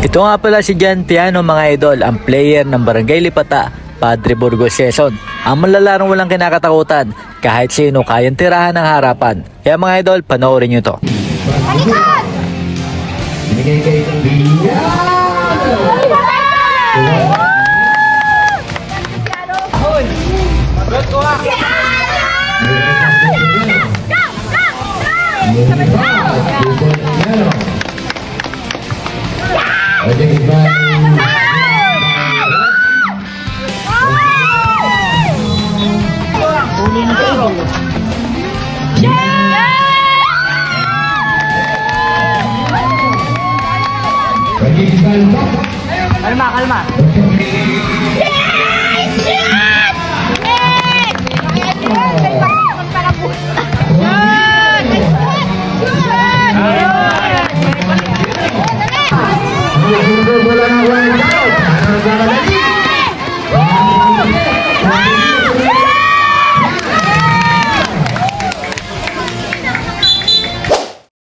Ito nga pala si Jan Piano mga idol, ang player ng Barangay Lipata, Padre Burgos Quezon. Ang malalarong walang kinakatakutan, kahit sino kayang tirahan ng harapan. Kaya mga idol, panoorin nyo to. Talikod! Binigay kayo ng Kalma, kalma. Bola na